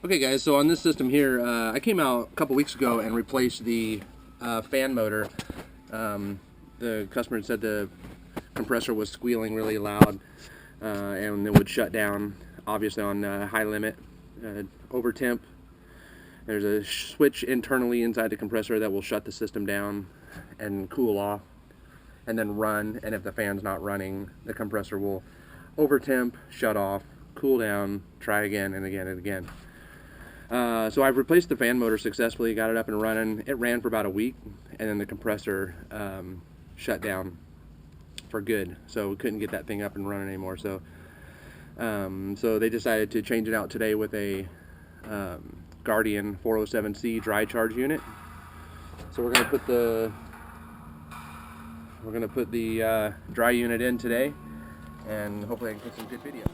Okay guys, so on this system here, I came out a couple weeks ago and replaced the fan motor. The customer said the compressor was squealing really loud and it would shut down, obviously on high limit, over temp. There's a switch internally inside the compressor that will shut the system down and cool off and then run, and if the fan's not running, the compressor will over temp, shut off, cool down, try again and again and again. So I've replaced the fan motor successfully, got it up and running. It ran for about a week, and then the compressor shut down for good. So we couldn't get that thing up and running anymore. So they decided to change it out today with a Guardian 407C dry charge unit. So we're going to put the dry unit in today, and hopefully I can get some good video.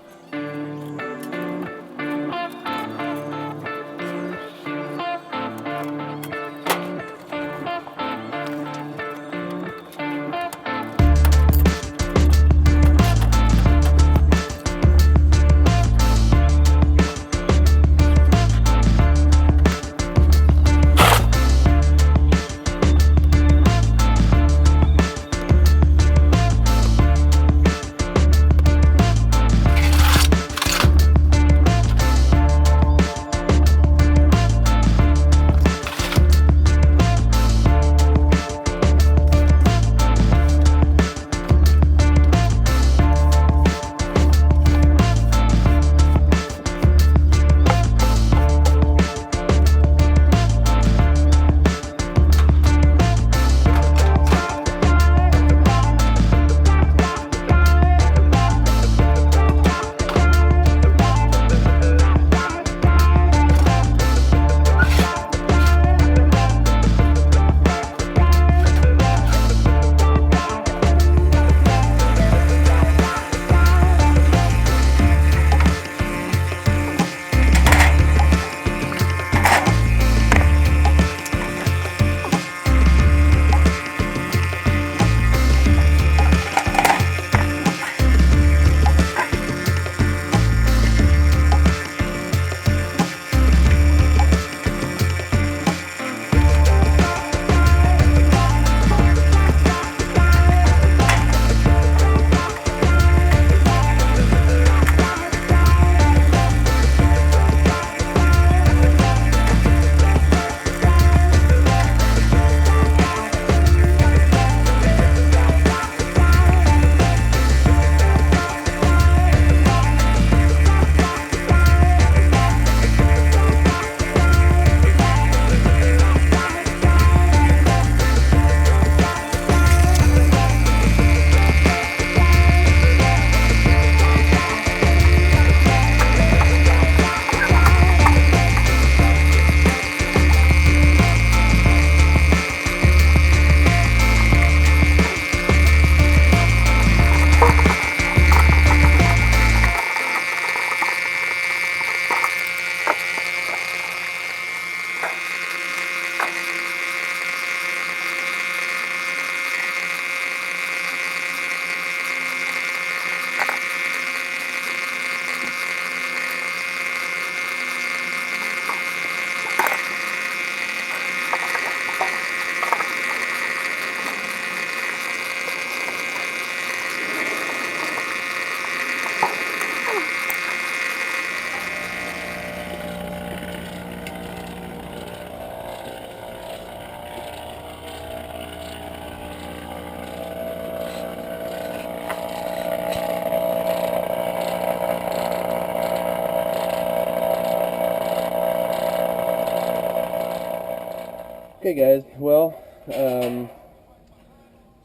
Hey guys, well,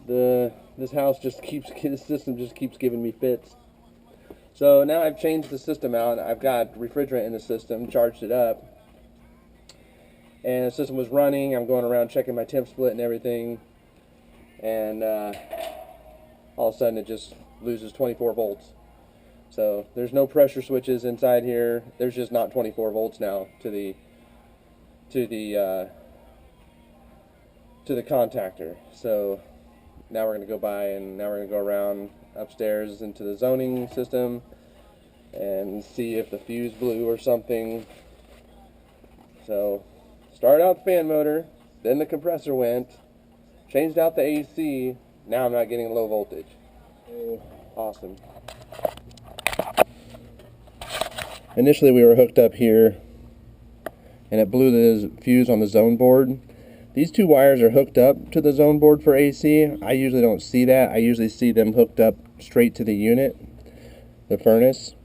this system just keeps giving me fits. So now I've changed the system out. I've got refrigerant in the system, charged it up, and the system was running. I'm going around checking my temp split and everything, and all of a sudden it just loses 24 volts. So there's no pressure switches inside here. There's just not 24 volts now to the contactor. So now we're going to go by, and now we're going to go around upstairs into the zoning system and see if the fuse blew or something. So started out the fan motor, then the compressor went, changed out the AC. Now I'm not getting low voltage. Awesome. Initially we were hooked up here, and it blew the fuse on the zone board. These two wires are hooked up to the zone board for AC. I usually don't see that. I usually see them hooked up straight to the unit, the furnace.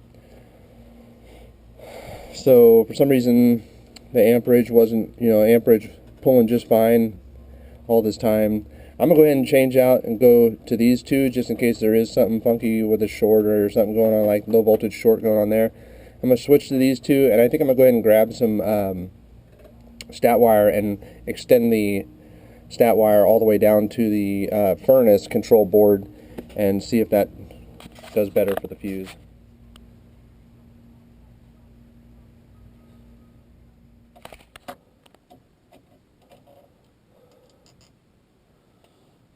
So for some reason the amperage wasn't, amperage pulling just fine all this time. I'm going to go ahead and change out and go to these two just in case there is something funky with a short or something going on, like low voltage short going on there. I'm going to switch to these two, and I think I'm going to go ahead and grab some stat wire and extend the stat wire all the way down to the furnace control board and see if that does better for the fuse.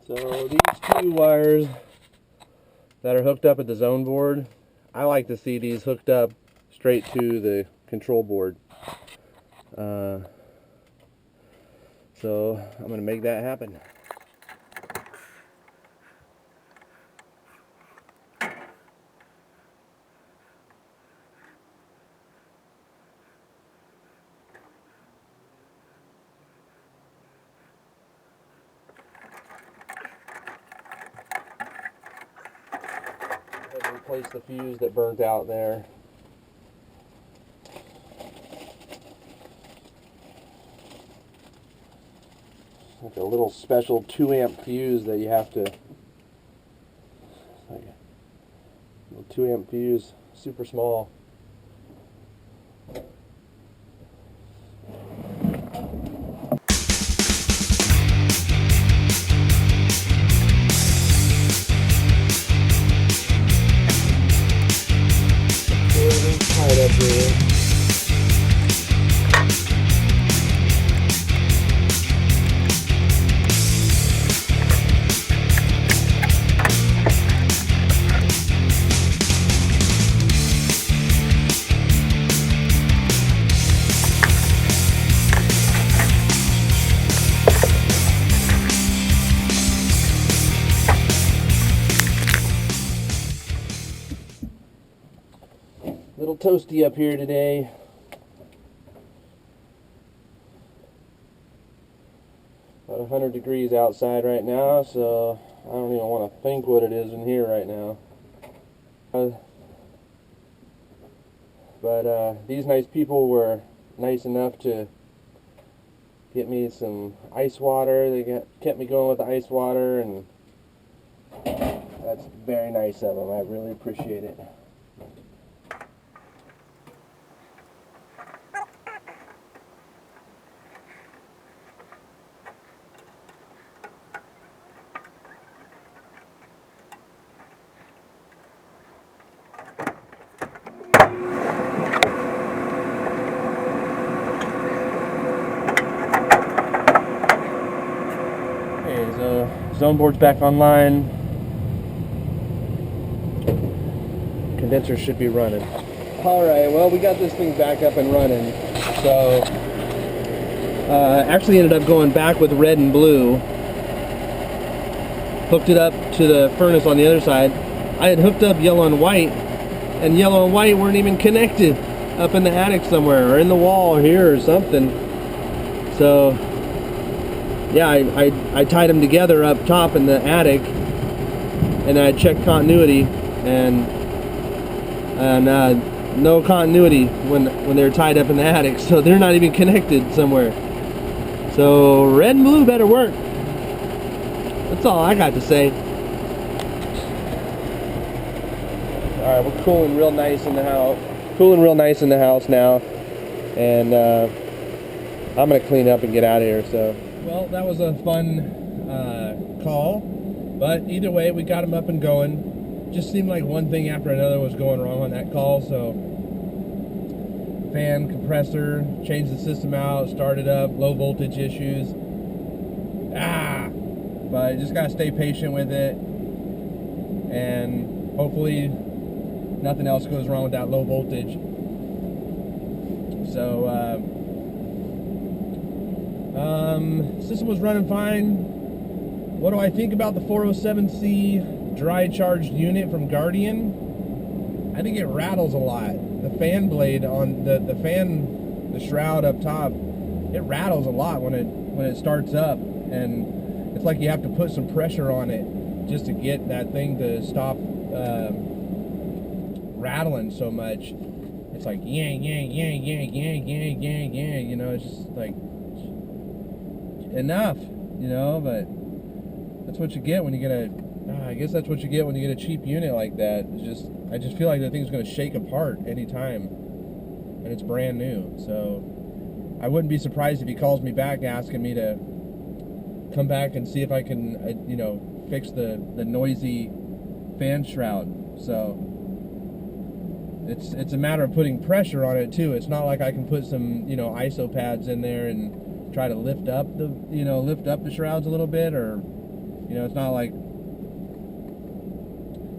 So these two wires that are hooked up at the zone board, I like to see these hooked up straight to the control board. So I'm going to make that happen. Replace the fuse that burnt out there. Like a little special 2 amp fuse that you have to, like a little 2 amp fuse, super small. Tied up here. Little toasty up here today. About 100 degrees outside right now, so I don't even want to think what it is in here right now. But these nice people were nice enough to get me some ice water. They kept me going with the ice water, and that's very nice of them. I really appreciate it. Zone board's back online. Condenser should be running. Alright, well, we got this thing back up and running. So, actually ended up going back with red and blue. Hooked it up to the furnace on the other side. I had hooked up yellow and white, and yellow and white weren't even connected up in the attic somewhere, or in the wall here or something. So, yeah, I tied them together up top in the attic, and I checked continuity, and no continuity when they're tied up in the attic, so they're not even connected somewhere. So red and blue better work. That's all I got to say. All right, we're cooling real nice in the house. Cooling real nice in the house now, and I'm gonna clean up and get out of here. So, well, that was a fun call, but either way, we got him up and going. Just seemed like one thing after another was going wrong on that call. So, fan, compressor, changed the system out, started up, low voltage issues. But just gotta stay patient with it, and hopefully nothing else goes wrong with that low voltage. So, system was running fine. What do I think about the 407C dry charged unit from Guardian? I think it rattles a lot. The fan blade on the shroud up top, it rattles a lot when it starts up, and it's like you have to put some pressure on it just to get that thing to stop rattling so much. It's like yang, yang, yang, yang, yang, yang, yang, yang, you know, it's just like enough, you know. But that's what you get when you get I guess that's what you get when you get a cheap unit like that. I just feel like the thing's going to shake apart anytime, and it's brand new. So I wouldn't be surprised if he calls me back asking me to come back and see if I can, you know, fix the noisy fan shroud. So it's a matter of putting pressure on it too. It's not like I can put some, you know, ISO pads in there and try to lift up the shrouds a little bit, or, you know, it's not like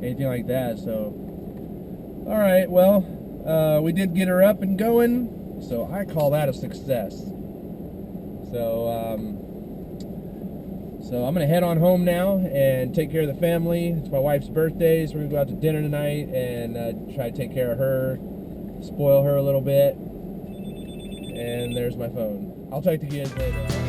anything like that. So, all right, well, we did get her up and going, so I call that a success. So I'm gonna head on home now and take care of the family. It's my wife's birthday, so we're gonna go out to dinner tonight and try to take care of her, spoil her a little bit. And there's my phone. I'll talk to you guys later.